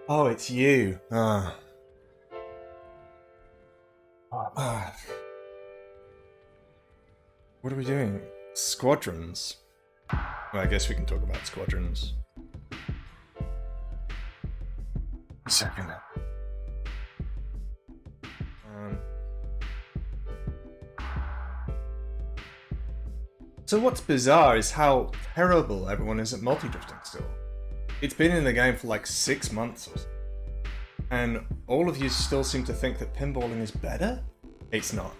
Oh, it's you. Ah. What are we doing? Squadrons. Well, I guess we can talk about Squadrons. A second. So what's bizarre is how terrible everyone is at multi-drifting still. It's been in the game for like 6 months or so. And all of you still seem to think that pinballing is better? It's not.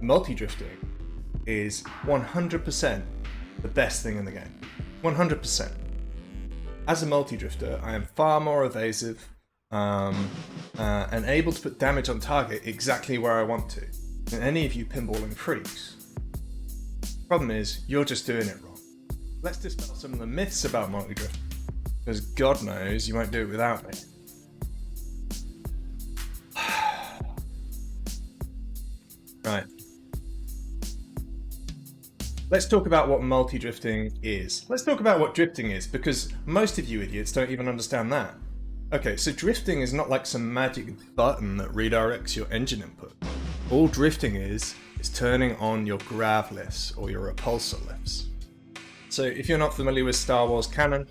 Multi-drifting is 100% the best thing in the game. 100%. As a multi-drifter, I am far more evasive and able to put damage on target exactly where I want to than any of you pinballing freaks. Problem is, you're just doing it wrong. Let's dispel some of the myths about multi-drift, because God knows you won't do it without me. Right. Let's talk about what multi-drifting is. Let's talk about what drifting is, because most of you idiots don't even understand that. Okay, so drifting is not like some magic button that redirects your engine input. All drifting is turning on your grav lifts or your repulsor lifts. So if you're not familiar with Star Wars canon,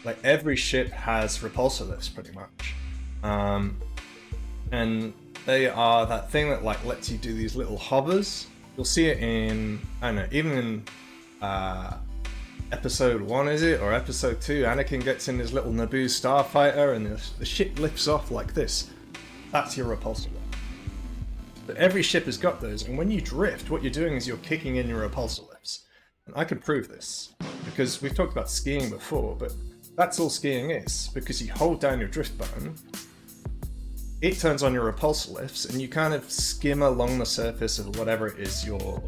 like every ship has repulsor lifts pretty much. And they are that thing that like lets you do these little hovers. You'll see it in, I don't know, even in episode 1 is it, or episode 2, Anakin gets in his little Naboo starfighter and the ship lifts off like this. That's your repulsor lift. But every ship has got those, and when you drift, what you're doing is you're kicking in your repulsor lifts. And I can prove this, because we've talked about skiing before, but that's all skiing is, because you hold down your drift button, it turns on your repulsor lifts, and you kind of skim along the surface of whatever it is you're,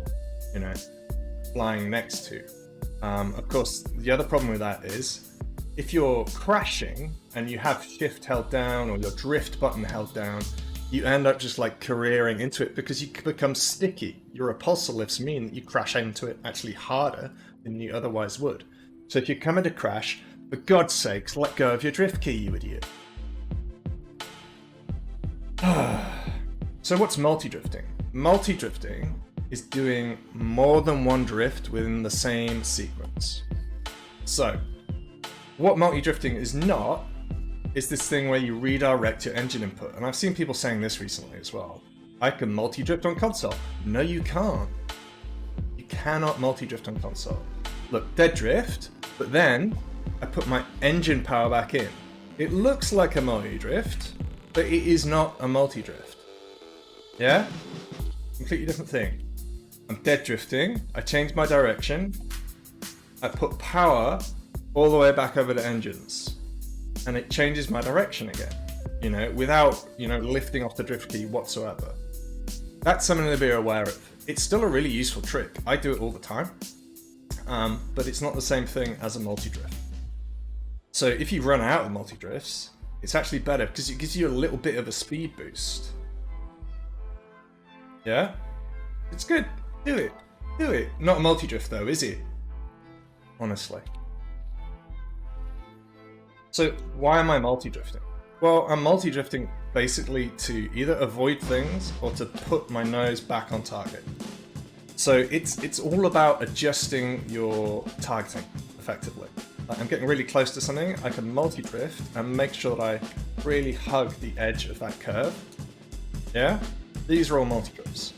flying next to. Of course, the other problem with that is, if you're crashing, and you have shift held down, or your drift button held down, you end up just like careering into it because you become sticky. Your repulsor lifts mean that you crash into it actually harder than you otherwise would. So if you're coming to crash, for God's sakes, let go of your drift key, you idiot. So what's multi-drifting? Multi-drifting is doing more than one drift within the same sequence. So, what multi-drifting is not is this thing where you redirect your engine input. And I've seen people saying this recently as well. I can multi-drift on console. No, you can't. You cannot multi-drift on console. Look, dead drift, but then I put my engine power back in. It looks like a multi-drift, but it is not a multi-drift. Yeah? Completely different thing. I'm dead drifting, I change my direction, I put power all the way back over the engines. And it changes my direction again, without, lifting off the drift key whatsoever. That's something to be aware of. It's still a really useful trick. I do it all the time, but it's not the same thing as a multi-drift. So if you run out of multi-drifts, it's actually better because it gives you a little bit of a speed boost. Yeah? It's good. Do it. Do it. Not a multi-drift though, is it? Honestly. So why am I multi-drifting? Well, I'm multi-drifting basically to either avoid things or to put my nose back on target. So it's all about adjusting your targeting effectively. Like I'm getting really close to something, I can multi-drift and make sure that I really hug the edge of that curve. Yeah? These are all multi-drifts.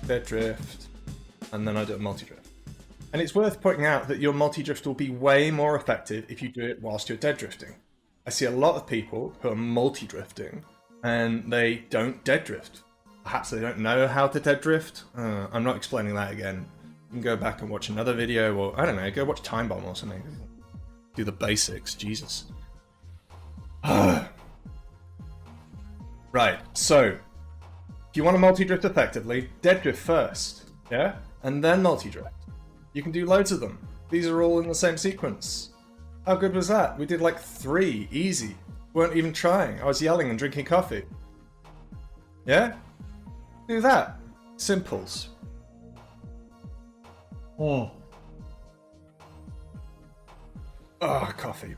Dead drift, and then I do a multi-drift. And it's worth pointing out that your multi-drift will be way more effective if you do it whilst you're dead drifting. I see a lot of people who are multi-drifting and they don't dead drift. Perhaps they don't know how to dead drift. I'm not explaining that again. You can go back and watch another video, or I don't know, go watch Time Bomb or something. Do the basics, Jesus. Right, so if you want to multi-drift effectively, dead drift first, yeah? And then multi-drift. You can do loads of them. These are all in the same sequence. How good was that? We did like 3, easy. Weren't even trying. I was yelling and drinking coffee. Yeah? Do that. Simples. Oh, coffee.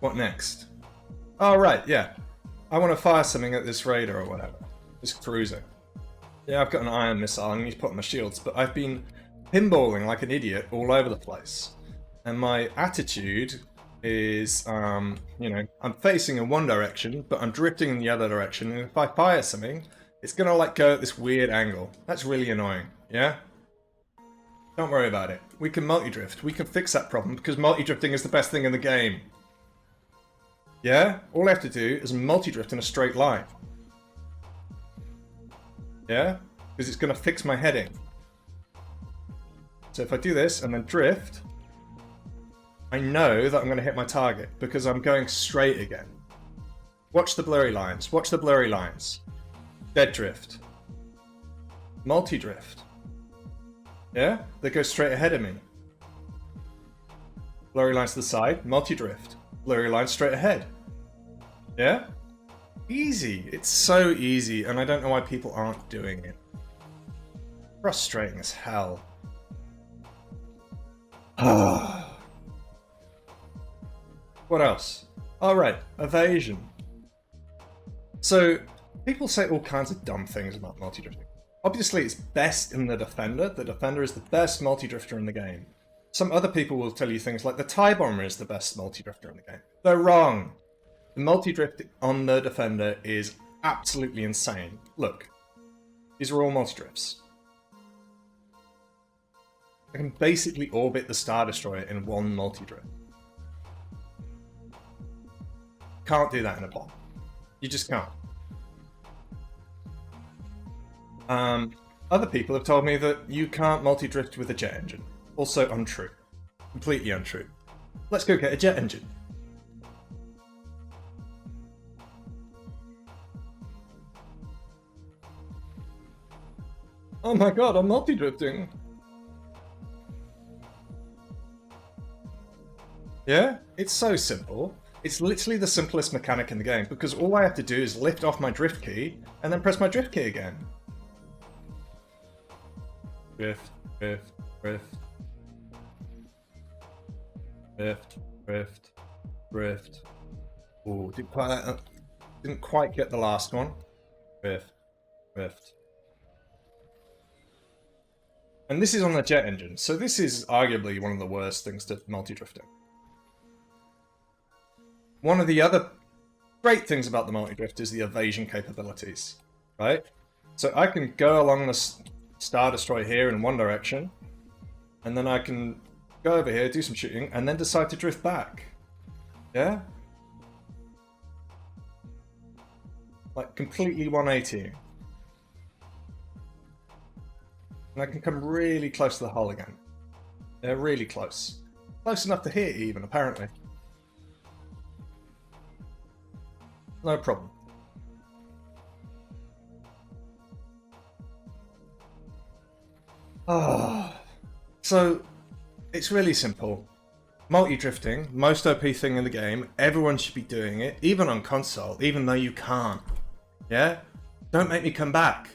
What next? Oh, right, yeah. I want to fire something at this raider or whatever. Just cruising. Yeah, I've got an iron missile, I need to put on my shields, but I've been pinballing like an idiot all over the place. And my attitude is, you know, I'm facing in one direction, but I'm drifting in the other direction, and if I fire something, it's gonna like go at this weird angle. That's really annoying, yeah? Don't worry about it. We can multi-drift. We can fix that problem because multi-drifting is the best thing in the game. Yeah? All I have to do is multi-drift in a straight line. Yeah? Because it's going to fix my heading. So if I do this and then drift, I know that I'm going to hit my target because I'm going straight again. Watch the blurry lines. Watch the blurry lines. Dead drift. Multi-drift. Yeah? They go straight ahead of me. Blurry lines to the side. Multi-drift. Blurry lines straight ahead. Yeah? Easy. It's so easy, and I don't know why people aren't doing it. Frustrating as hell. What else? Oh, right. Evasion. So, people say all kinds of dumb things about multi-drifting. Obviously, it's best in the Defender. The Defender is the best multi-drifter in the game. Some other people will tell you things like the TIE Bomber is the best multi-drifter in the game. They're wrong. The multi-drift on the Defender is absolutely insane. Look, these are all multi-drifts. I can basically orbit the Star Destroyer in one multi-drift. Can't do that in a bomb. You just can't. Other people have told me that you can't multi-drift with a jet engine. Also untrue. Completely untrue. Let's go get a jet engine. Oh my god, I'm multi-drifting. Yeah? It's so simple. It's literally the simplest mechanic in the game because all I have to do is lift off my drift key and then press my drift key again. Drift, drift, drift. Drift, drift, drift. Ooh, didn't quite get the last one. Drift, drift. And this is on the jet engine, so this is arguably one of the worst things to multi-drifting. One of the other great things about the multi-drift is the evasion capabilities, right? So I can go along the Star Destroyer here in one direction, and then I can go over here, do some shooting, and then decide to drift back. Yeah? Like completely 180. And I can come really close to the hull again. They're really close. Close enough to hit even, apparently. No problem. So, it's really simple. Multi-drifting, most OP thing in the game, everyone should be doing it, even on console, even though you can't. Yeah? Don't make me come back.